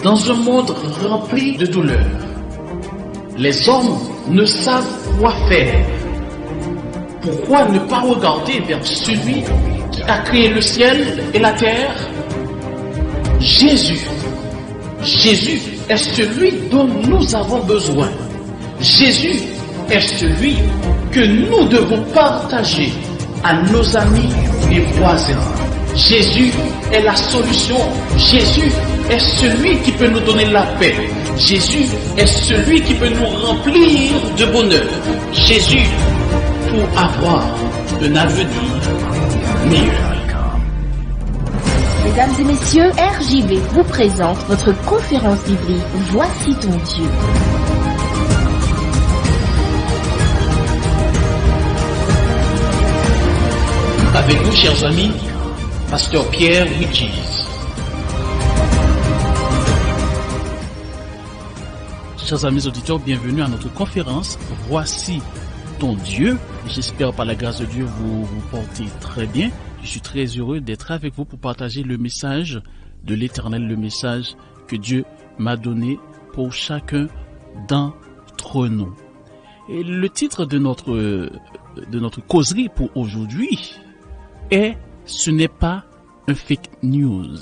Dans un monde rempli de douleurs, les hommes ne savent quoi faire. Pourquoi ne pas regarder vers celui qui a créé le ciel et la terre? Jésus. Jésus est celui dont nous avons besoin. Jésus est celui que nous devons partager à nos amis et voisins. Jésus est la solution. Jésus est celui qui peut nous donner la paix. Jésus est celui qui peut nous remplir de bonheur. Jésus pour avoir un avenir meilleur. Mesdames et messieurs, RJV vous présente votre conférence biblique Voici ton Dieu. Avec vous, chers amis, Pasteur Pierre Witchies. Chers amis auditeurs, bienvenue à notre conférence Voici ton Dieu. J'espère par la grâce de Dieu vous vous portez très bien. Je suis très heureux d'être avec vous pour partager le message de l'Éternel, le message que Dieu m'a donné pour chacun d'entre nous. Et le titre de notre causerie pour aujourd'hui est « Ce n'est pas un fake news ».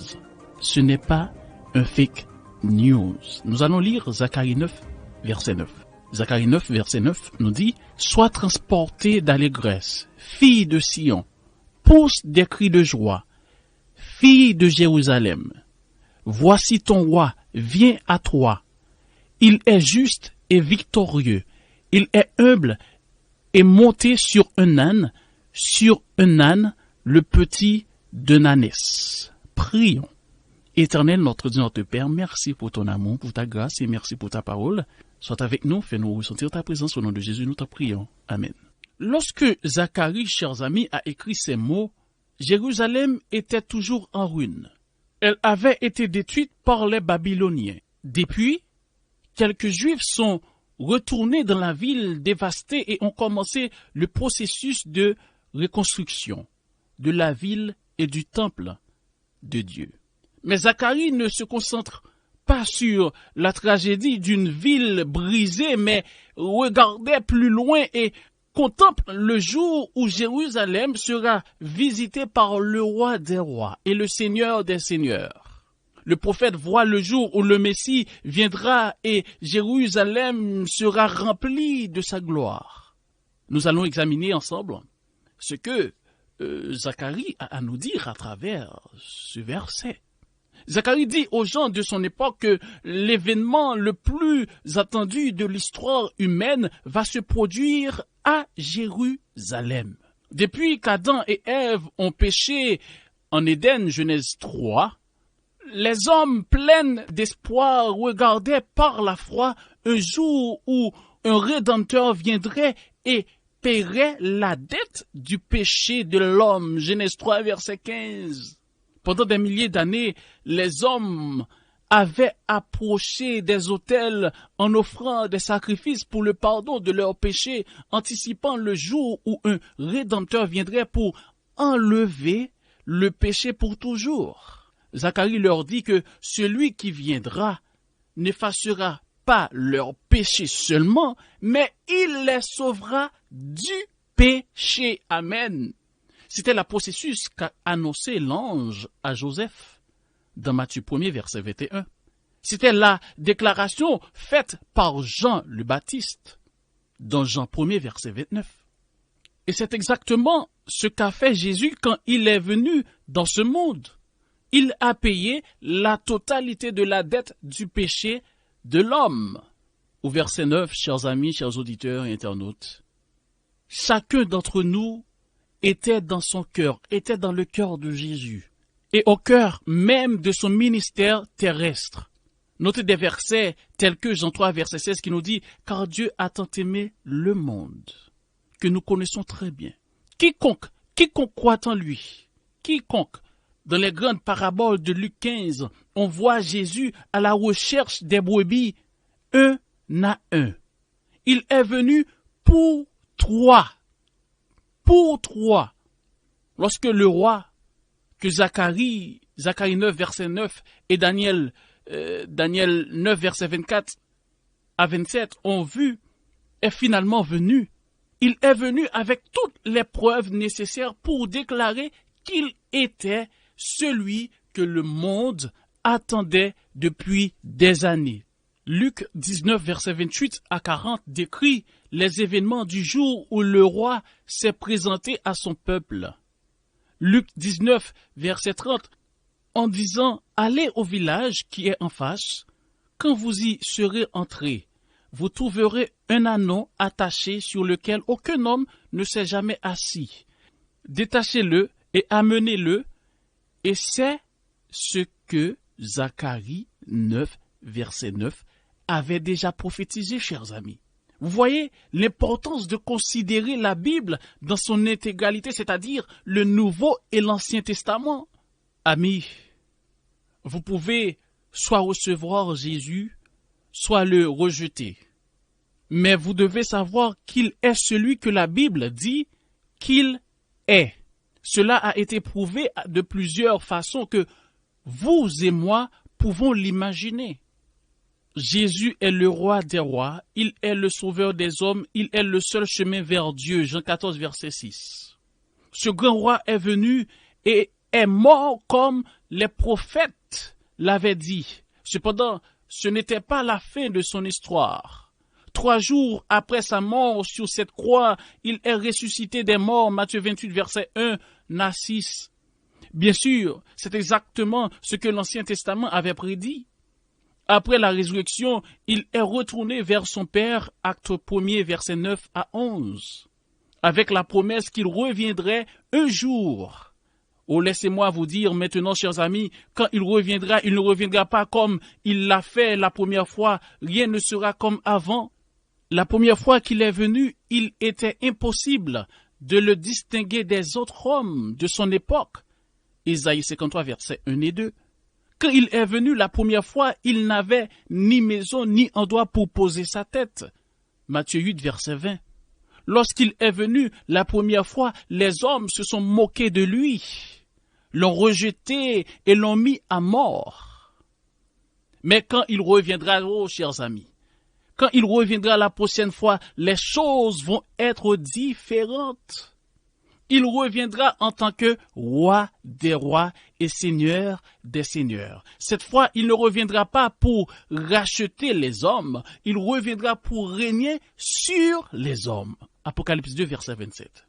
Ce n'est pas un fake news. Nous allons lire Zacharie 9, verset 9. Zacharie 9, verset 9 nous dit « Sois transportée d'allégresse, fille de Sion, pousse des cris de joie, fille de Jérusalem. Voici ton roi, viens à toi. Il est juste et victorieux. Il est humble et monté sur un âne, le petit d'un ânesse. » Prions. Éternel, notre Dieu, notre Père, merci pour ton amour, pour ta grâce et merci pour ta parole. Sois avec nous, fais-nous ressentir ta présence au nom de Jésus, nous t'en prions. Amen. Lorsque Zacharie, chers amis, a écrit ces mots, Jérusalem était toujours en ruine. Elle avait été détruite par les Babyloniens. Depuis, quelques Juifs sont retournés dans la ville dévastée et ont commencé le processus de reconstruction de la ville et du temple de Dieu. Mais Zacharie ne se concentre pas sur la tragédie d'une ville brisée, mais regardait plus loin et contemple le jour où Jérusalem sera visitée par le roi des rois et le seigneur des seigneurs. Le prophète voit le jour où le Messie viendra et Jérusalem sera remplie de sa gloire. Nous allons examiner ensemble ce que Zacharie a à nous dire à travers ce verset. Zacharie dit aux gens de son époque que l'événement le plus attendu de l'histoire humaine va se produire à Jérusalem. Depuis qu'Adam et Ève ont péché en Éden, Genèse 3, les hommes pleins d'espoir regardaient par la foi un jour où un Rédempteur viendrait et paierait la dette du péché de l'homme. Genèse 3, verset 15. Pendant des milliers d'années, les hommes avaient approché des autels en offrant des sacrifices pour le pardon de leurs péchés, anticipant le jour où un Rédempteur viendrait pour enlever le péché pour toujours. Zacharie leur dit que celui qui viendra n'effacera pas leurs péchés seulement, mais il les sauvera du péché. Amen. C'était le processus qu'a annoncé l'ange à Joseph dans Matthieu 1er, verset 21. C'était la déclaration faite par Jean le Baptiste dans Jean 1er, verset 29. Et c'est exactement ce qu'a fait Jésus quand il est venu dans ce monde. Il a payé la totalité de la dette du péché de l'homme. Au verset 9, chers amis, chers auditeurs et internautes, chacun d'entre nous était dans son cœur, était dans le cœur de Jésus, et au cœur même de son ministère terrestre. Notez des versets tels que Jean 3, verset 16, qui nous dit « Car Dieu a tant aimé le monde, que nous connaissons très bien. Quiconque croit en lui, quiconque. » Dans les grandes paraboles de Luc 15, on voit Jésus à la recherche des brebis, un à un. Il est venu pour toi. Pour toi. Lorsque le roi, que Zacharie 9, verset 9, et Daniel Daniel 9, verset 24 à 27, ont vu, est finalement venu. Il est venu avec toutes les preuves nécessaires pour déclarer qu'il était celui que le monde attendait depuis des années. Luc 19, verset 28 à 40 décrit les événements du jour où le roi s'est présenté à son peuple. Luc 19, verset 30, en disant « Allez au village qui est en face, quand vous y serez entrés, vous trouverez un ânon attaché sur lequel aucun homme ne s'est jamais assis. Détachez-le et amenez-le. » Et c'est ce que Zacharie 9, verset 9, avait déjà prophétisé, chers amis. Vous voyez l'importance de considérer la Bible dans son intégralité, c'est-à-dire le Nouveau et l'Ancien Testament. Amis, vous pouvez soit recevoir Jésus, soit le rejeter. Mais vous devez savoir qu'il est celui que la Bible dit qu'il est. Cela a été prouvé de plusieurs façons que vous et moi pouvons l'imaginer. Jésus est le roi des rois, il est le sauveur des hommes, il est le seul chemin vers Dieu. Jean 14, verset 6. Ce grand roi est venu et est mort comme les prophètes l'avaient dit. Cependant, ce n'était pas la fin de son histoire. 3 jours après sa mort sur cette croix, il est ressuscité des morts. Matthieu 28, verset 1 à 6. Bien sûr, c'est exactement ce que l'Ancien Testament avait prédit. Après la résurrection, il est retourné vers son Père, acte 1er, verset 9 à 11, avec la promesse qu'il reviendrait un jour. Oh, laissez-moi vous dire maintenant, chers amis, quand il ne reviendra pas comme il l'a fait la première fois, rien ne sera comme avant. La première fois qu'il est venu, il était impossible de le distinguer des autres hommes de son époque. Ésaïe 53, versets 1 et 2. Quand il est venu la première fois, il n'avait ni maison ni endroit pour poser sa tête. Matthieu 8, verset 20. Lorsqu'il est venu la première fois, les hommes se sont moqués de lui, l'ont rejeté et l'ont mis à mort. Mais quand il reviendra, oh chers amis, quand il reviendra la prochaine fois, les choses vont être différentes. Il reviendra en tant que roi des rois et seigneur des seigneurs. Cette fois, il ne reviendra pas pour racheter les hommes, il reviendra pour régner sur les hommes. Apocalypse 2, verset 27.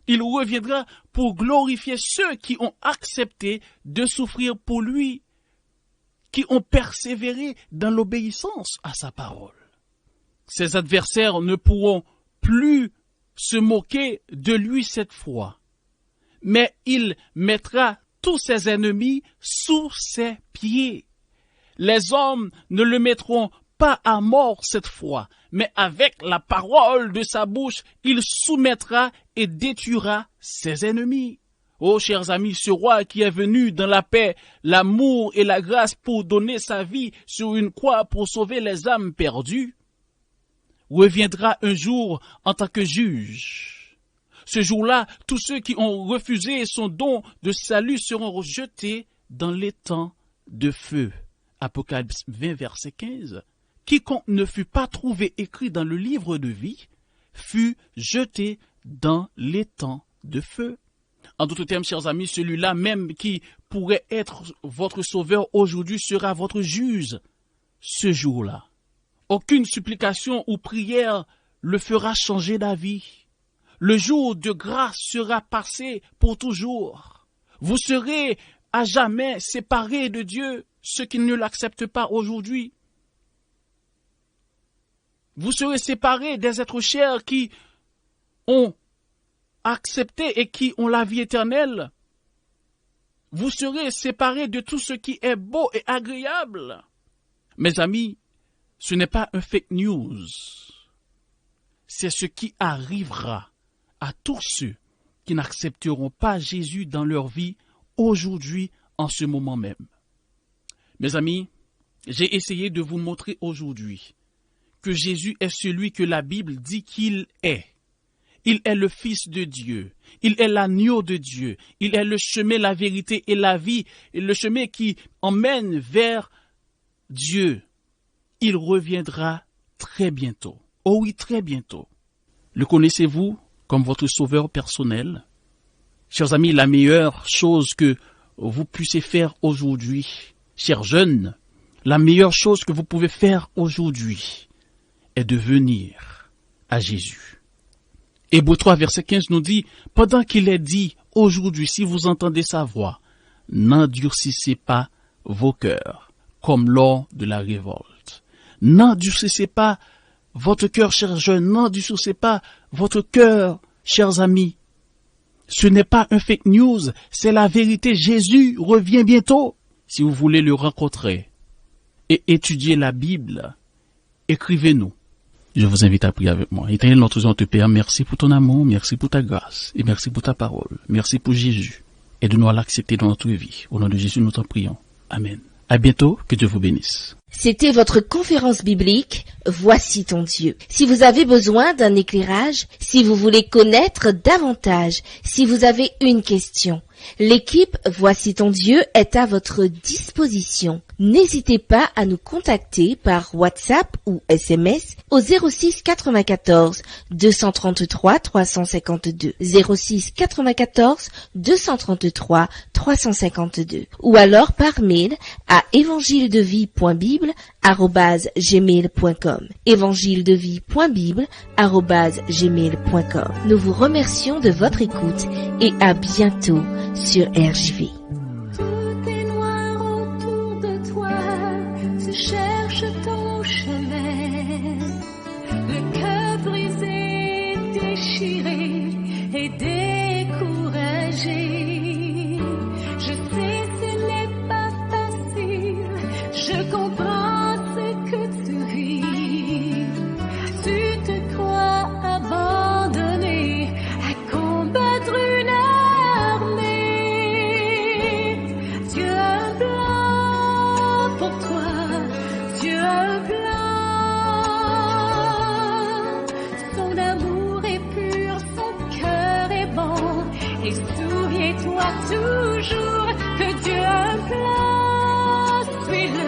Il reviendra pour glorifier ceux qui ont accepté de souffrir pour lui, qui ont persévéré dans l'obéissance à sa parole. Ses adversaires ne pourront plus se moquer de lui cette fois, mais il mettra tous ses ennemis sous ses pieds. Les hommes ne le mettront pas à mort cette fois, mais avec la parole de sa bouche, il soumettra et détruira ses ennemis. Oh, chers amis, ce roi qui est venu dans la paix, l'amour et la grâce pour donner sa vie sur une croix pour sauver les âmes perdues, reviendra un jour en tant que juge. Ce jour-là, tous ceux qui ont refusé son don de salut seront rejetés dans l'étang de feu. Apocalypse 20, verset 15. Quiconque ne fut pas trouvé écrit dans le livre de vie fut jeté dans l'étang de feu. En d'autres termes, chers amis, celui-là même qui pourrait être votre sauveur aujourd'hui sera votre juge ce jour-là. Aucune supplication ou prière le fera changer d'avis. Le jour de grâce sera passé pour toujours. Vous serez à jamais séparés de Dieu, ceux qui ne l'acceptent pas aujourd'hui. Vous serez séparés des êtres chers qui ont accepté et qui ont la vie éternelle. Vous serez séparés de tout ce qui est beau et agréable. Mes amis, ce n'est pas un fake news. C'est ce qui arrivera à tous ceux qui n'accepteront pas Jésus dans leur vie aujourd'hui, en ce moment même. Mes amis, j'ai essayé de vous montrer aujourd'hui que Jésus est celui que la Bible dit qu'il est. Il est le Fils de Dieu. Il est l'agneau de Dieu. Il est le chemin, la vérité et la vie. Et le chemin qui emmène vers Dieu, il reviendra très bientôt. Oh oui, très bientôt. Le connaissez-vous comme votre sauveur personnel? Chers amis, la meilleure chose que vous puissiez faire aujourd'hui, chers jeunes, la meilleure chose que vous pouvez faire aujourd'hui est de venir à Jésus. Hébreux 3, verset 15 nous dit, pendant qu'il est dit aujourd'hui, si vous entendez sa voix, n'endurcissez pas vos cœurs, comme lors de la révolte. N'endurcissez pas votre cœur, chers jeunes, n'endurcissez pas votre cœur, chers amis. Ce n'est pas un fake news, c'est la vérité. Jésus revient bientôt. Si vous voulez le rencontrer et étudier la Bible, écrivez-nous. Je vous invite à prier avec moi. Éternel notre Dieu, notre Père, merci pour ton amour, merci pour ta grâce et merci pour ta parole. Merci pour Jésus. Aide-nous à l'accepter dans notre vie. Au nom de Jésus, nous t'en prions. Amen. À bientôt, que Dieu vous bénisse. C'était votre conférence biblique Voici ton Dieu. Si vous avez besoin d'un éclairage, si vous voulez connaître davantage, si vous avez une question, l'équipe Voici ton Dieu est à votre disposition. N'hésitez pas à nous contacter par WhatsApp ou SMS au 06 94 233 352 06 94 233 352 ou alors par mail à évangiledevie.bible@gmail.com évangiledevie.bible@gmail.com. Nous vous remercions de votre écoute et à bientôt sur RJV. Tout est noir autour de toi, tu cherches ton chemin. Le cœur brisé, déchiré et découragé. Je sais ce n'est pas facile, je comprends ce que tu vis. Tu te crois abandonné à combattre une armée. Dieu a un plan pour toi, Dieu a un plan. Son amour est pur, son cœur est bon. Et souviens-toi toujours que Dieu a un plan, suis-le.